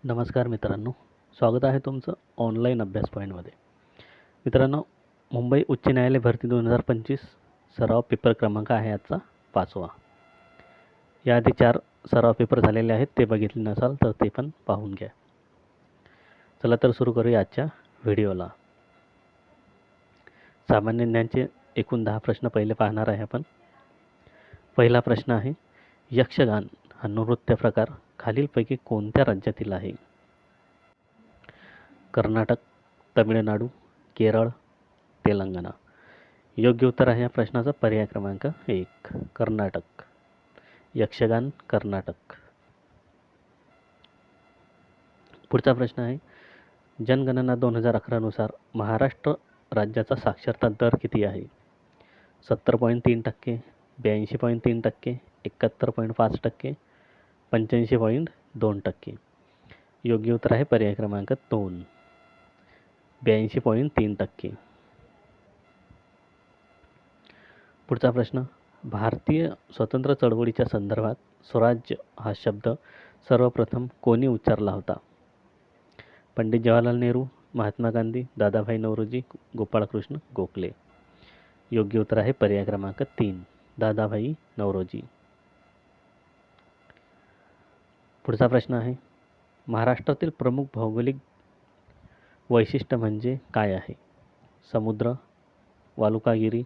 नमस्कार मित्रांनो, स्वागत आहे तुमचं ऑनलाईन अभ्यास पॉईंटमध्ये. मित्रांनो, मुंबई उच्च न्यायालय भरती 2025 सराव पेपर क्रमांक आहे आजचा 5वा. याआधी 4 सराव पेपर झालेले आहेत, ते बघितले नसाल तर ते पण पाहून घ्या. चला तर सुरू करूया आजच्या व्हिडिओला. सामान्य ज्ञानचे एकूण 10 प्रश्न पहिले पाहणार आहे आपण. पहिला प्रश्न आहे, यक्षगान हा नृत्य प्रकार खालीलपैकी कोणत्या राज्यातील आहे? कर्नाटक, तमिळनाडू, केरळ, तेलंगणा. योग्य उत्तर आहे या प्रश्नाचा पर्याय क्रमांक 1, कर्नाटक. यक्षगान कर्नाटक. पुढचा प्रश्न आहे, जनगणना 2011 नुसार महाराष्ट्र राज्याचा साक्षरता दर किती आहे? 70.3%, 82.3%, 71.5%, 85.2%. योग्य उत्तर आहे पर्याय क्रमांक 2, 82.3%. पुढचा प्रश्न, भारतीय स्वतंत्र चळवळीच्या संदर्भात स्वराज्य हा शब्द सर्वप्रथम कोणी उच्चारला होता? पंडित जवाहरलाल नेहरू, महात्मा गांधी, दादाभाई नौरोजी, गोपाळकृष्ण गोखले. योग्य उत्तर आहे पर्याय क्रमांक 3, दादाभाई नौरोजी. पुढचा प्रश्न आहे, महाराष्ट्रातील प्रमुख भौगोलिक वैशिष्ट्य म्हणजे काय आहे? समुद्र, वालुकागिरी,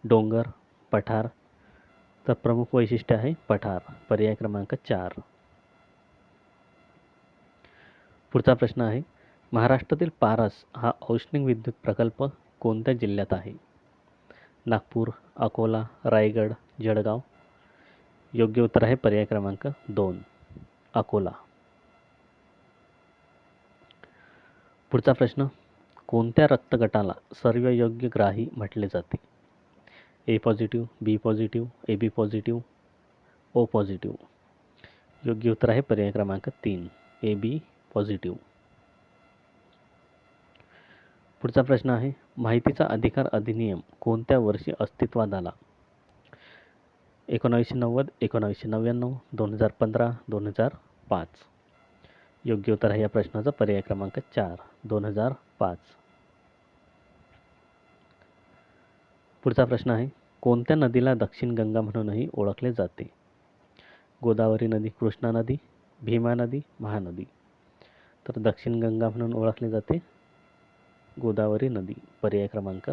डोंगर, पठार. तर प्रमुख वैशिष्ट्य आहे पठार. पर्याय क्रमांक 4. पुढचा प्रश्न आहे, महाराष्ट्रातील पारस हा औष्णिक विद्युत प्रकल्प कोणत्या जिल्ह्यात आहे? नागपूर, अकोला, रायगड, जळगाव. योग्य उत्तर आहे पर्याय क्रमांक 2, अकोला. पुढचा प्रश्न, कोणत्या रक्तगटाला सर्वयोग्यग्राही म्हटले जाते? A positive, B positive, A B positive, O positive. योग्य उत्तर आहे पर्याय क्रमांक 3, ए बी पॉझिटिव्ह. पुढचा प्रश्न आहे, माहितीचा अधिकार अधिनियम कोणत्या वर्षी अस्तित्वात आला? 1990, 1999, 2015, 2005. योग्य उत्तर आहे या प्रश्नाचा पर्याय क्रमांक 4, 2005. पुढचा प्रश्न आहे, कोणत्या नदीला दक्षिण गंगा म्हणूनही ओळखले जाते? गोदावरी नदी, कृष्णा नदी, भीमा नदी, महानदी. तर दक्षिण गंगा म्हणून ओळखले जाते गोदावरी नदी. पर्याय क्रमांक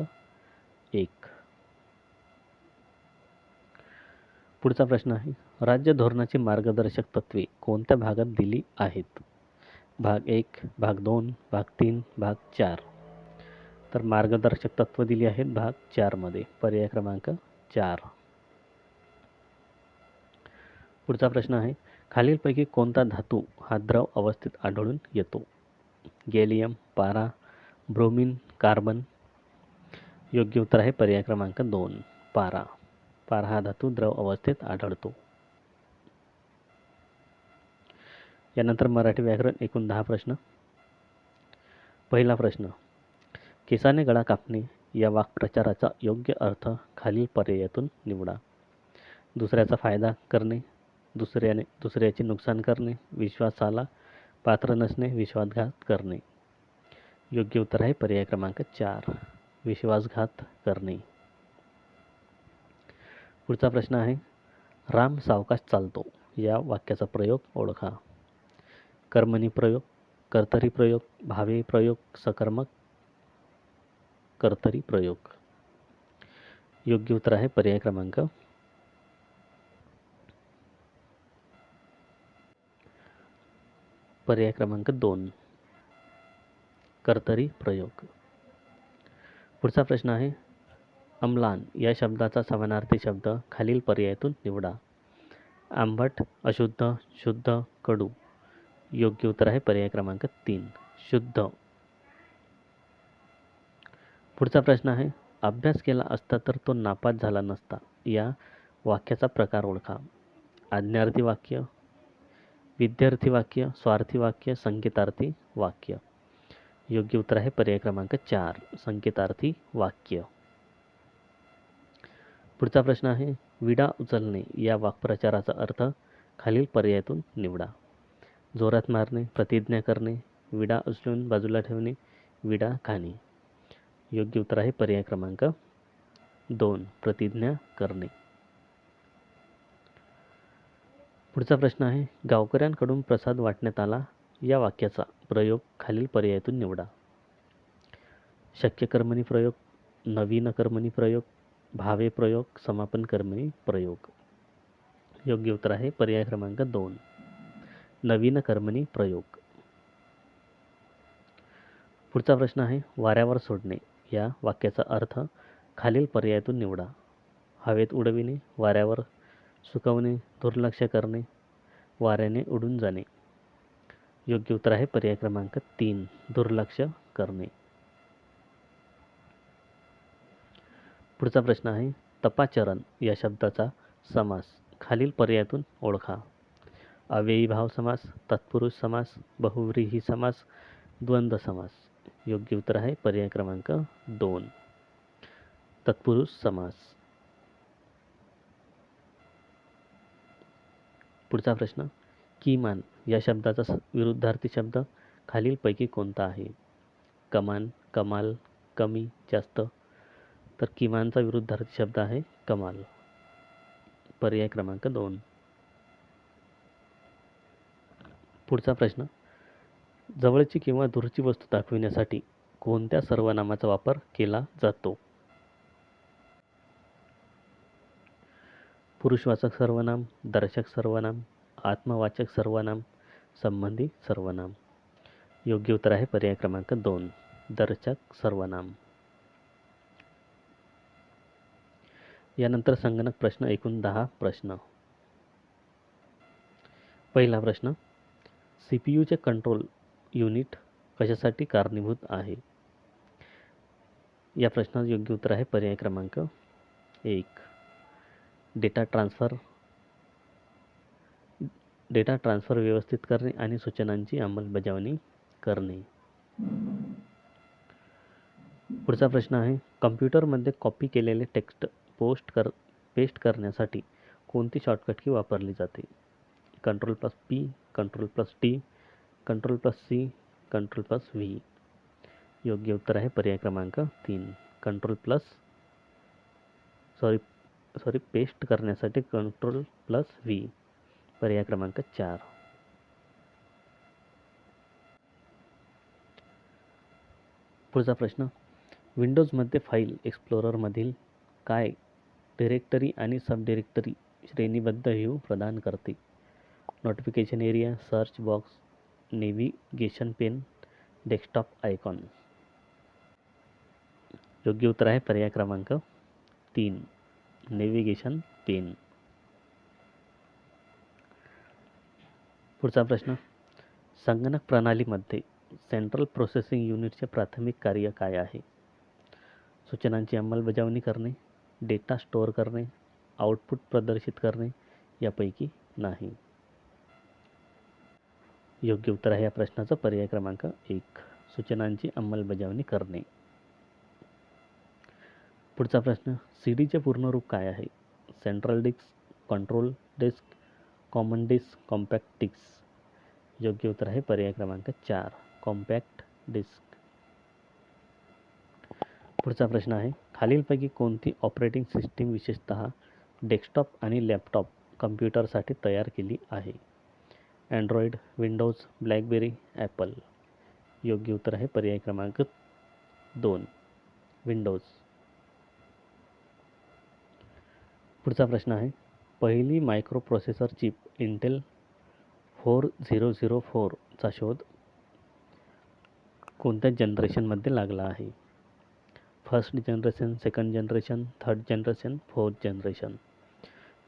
1. पुढचा प्रश्न आहे, राज्य धोरणाची मार्गदर्शक तत्त्वे कोणत्या भागात दिली आहेत? भाग 1, भाग 2, भाग 3, भाग 4. तर मार्गदर्शक तत्व दिली आहेत भाग 4 मध्ये. पर्याय क्रमांक 4. पुढचा प्रश्न आहे, खालीलपैकी कोणता धातू हा द्रव अवस्थेत आढळून येतो? गॅलियम, पारा, ब्रोमिन, कार्बन. योग्य उत्तर आहे पर्याय क्रमांक 2, पारा. पारा हा धातू द्रव अवस्थेत आढळतो. यानंतर मराठी व्याकरण एकूण 10 प्रश्न. पहिला प्रश्न, केसाने गळा कापणे या वाक्प्रचाराचा योग्य अर्थ खालील पर्यायातून निवडा. दुसऱ्याचा फायदा करणे, दुसऱ्याचे नुकसान करणे, विश्वासाला पात्र नसणे, विश्वासघात करणे. योग्य उत्तर आहे पर्याय क्रमांक 4, विश्वासघात करणे. पुढचा प्रश्न आहे, राम सावकाश चालतो या वाक्याचा प्रयोग ओळखा. कर्मणी प्रयोग, कर्तरी प्रयोग, भावे प्रयोग, सकर्मक कर्तरी प्रयोग. योग्य उत्तर आहे पर्याय क्रमांक 2, कर्तरी प्रयोग. पुढचा प्रश्न आहे, अम्लान या शब्दाचा समानार्थी शब्द खालील पर्यायातून निवडा. आंबट, अशुद्ध, शुद्ध, कडू. योग्य उत्तर आहे पर्याय क्रमांक 3, शुद्ध. पुढचा प्रश्न आहे, अभ्यास केला असता तर तो नापास झाला नसता या वाक्याचा प्रकार ओळखा. आज्ञार्थी वाक्य, विद्यार्थी वाक्य, स्वार्थी वाक्य, संकेतार्थी वाक्य. योग्य उत्तर आहे पर्याय क्रमांक 4, संकेतार्थी वाक्य. पुढचा प्रश्न आहे, विडा उचलणे या वाक्प्रचाराचा अर्थ खालील पर्यायातून निवडा. जोरात मारणे, प्रतिज्ञा करणे, विडा उचलून बाजूला ठेवणे, विडा खाणे. योग्य उत्तर आहे पर्याय क्रमांक 2, प्रतिज्ञा करणे. पुढचा प्रश्न आहे, गावकऱ्यांकडून प्रसाद वाटण्यात आला या वाक्याचा प्रयोग खालील पर्यायातून निवडा. शक्य कर्मणी प्रयोग, नवीन कर्मणी प्रयोग, भावे प्रयोग, समापन कर्मणी प्रयोग. योग्य उत्तर आहे पर्याय क्रमांक 2, नवीन कर्मणी प्रयोग. पुढचा प्रश्न आहे, वाऱ्यावर सोडणे या वाक्याचा अर्थ खालील पर्यायातून निवडा. हवेत उडविणे, वाऱ्यावर सुकवणे, दुर्लक्ष करणे, वाऱ्याने उडून जाणे. योग्य उत्तर आहे पर्याय क्रमांक 3, दुर्लक्ष करणे. पुढचा प्रश्न आहे, तपाचरण या शब्दाचा समास खालील पर्यायातून ओळखा. अव्ययी भाव समास, तत्पुरुष समास, बहुव्रीही समास, द्वंद्व समास. योग्य उत्तर आहे पर्याय क्रमांक 2, तत्पुरुष समास. पुढचा प्रश्न, किमान या शब्दाचा विरुद्धार्थी शब्द खालीलपैकी कोणता आहे? कमान, कमाल, कमी, जास्त. तर किमानचा विरुद्धार्थी शब्द आहे कमाल. पर्याय क्रमांक 2. पुढचा प्रश्न, जवळची किंवा दूरची वस्तू दाखविण्यासाठी कोणत्या सर्वनामाचा वापर केला जातो? पुरुषवाचक सर्वनाम, दर्शक सर्वनाम, आत्मवाचक सर्वनाम, संबंधी सर्वनाम. योग्य उत्तर आहे पर्याय क्रमांक 2, दर्शक सर्वनाम. यानंतर संगणक प्रश्न, एकूण 10 प्रश्न. पहिला प्रश्न, सीपीयूचे कंट्रोल युनिट कशासाठी कारणीभूत आहे? या प्रश्नाचं योग्य उत्तर आहे पर्याय क्रमांक 1, डेटा ट्रान्सफर व्यवस्थित करणे आणि सूचनांची अंमलबजावणी करणे. पुढचा प्रश्न आहे, कम्प्युटरमध्ये कॉपी केलेले टेक्स्ट पेस्ट करण्यासाठी कोणती शॉर्टकट की वापरली जाते? Ctrl+P, Ctrl+T, Ctrl+C, Ctrl+V. योग्य उत्तर आहे पर्याय क्रमांक 3, पेस्ट करण्यासाठी Ctrl+V. पर्याय क्रमांक 4. पुढचा प्रश्न, विंडोजमध्ये फाईल एक्सप्लोररमधील काय डिरेक्टरी आणि सब डिरेक्टरी श्रेणीबद्ध व्ह्यू प्रदान करते? Notification area, search box, navigation pane, desktop icon. योग्य उत्तर आहे पर्याय क्रमांक 3, नेव्हिगेशन पेन. पुढचा प्रश्न, संगणक प्रणालीमध्ये सेंट्रल प्रोसेसिंग युनिटचे प्राथमिक कार्य काय आहे? सूचनांची अंमलबजावणी करणे, डेटा स्टोअर करणे, आउटपुट प्रदर्शित करणे, यापैकी नाही. योग्य उत्तर आहे या प्रश्नाचा पर्याय क्रमांक 1, सूचनांची अंमलबजावणी करणे. पुढचा प्रश्न, सीडीचे पूर्ण रूप काय आहे? Central disk, control disk, common disk, compact disk. योग्य उत्तर आहे पर्याय क्रमांक 4, कॉम्पॅक्ट डिस्क. पुढचा प्रश्न आहे, खालीलपैकी कोणती ऑपरेटिंग सिस्टीम विशेषतः डेस्कटॉप आणि लॅपटॉप कम्प्युटरसाठी तयार केली आहे? Android, Windows, blackberry, Apple. योग्य उत्तर आहे पर्याय क्रमांक 2, विंडोज. पुढचा प्रश्न आहे, पहिली मायक्रो प्रोसेसर चिप इंटेल 4004 चा शोध कोणत्या जनरेशनमध्ये लागला आहे? First generation, second generation, third generation, fourth generation.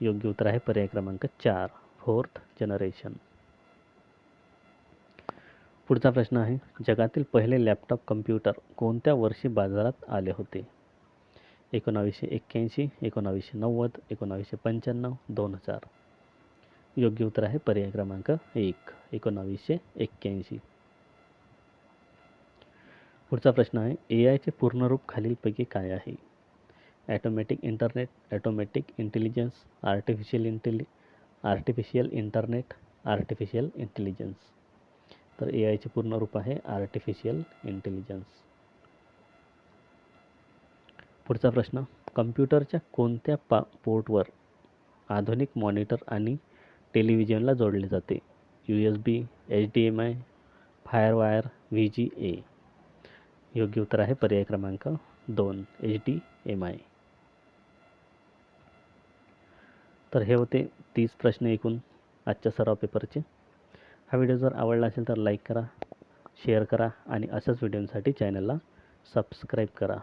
योग्य उत्तर आहे पर्याय क्रमांक 4, फोर्थ जनरेशन. पुढचा प्रश्न आहे, जगातील पहिले लॅपटॉप कम्प्युटर कोणत्या वर्षी बाजारात आले होते? 1981, 1990, 1995, 2000. योग्य उत्तर आहे पर्याय क्रमांक 1, 1981. पुढचा प्रश्न आहे, एआयचे पूर्ण रूप खालीलपैकी काय आहे? Automatic internet, automatic intelligence, artificial internet, artificial intelligence. तर ए आयचे पूर्ण रूप आहे आर्टिफिशियल इंटेलिजन्स. पुढचा प्रश्न, कम्प्युटरच्या कोणत्या पोर्टवर आधुनिक मॉनिटर आणि टेलिव्हिजनला जोडले जाते? USB, HDMI, FireWire, VGA. योग्य उत्तर आहे पर्याय क्रमांक 2, HDMI. तर हे होते 30 प्रश्न एकूण आजच्या सराव पेपरचे. हा व्हिडिओ जर आवडला असेल तर लाईक करा, शेअर करा आणि अशाच व्हिडिओसाठी चॅनलला सबस्क्राईब करा.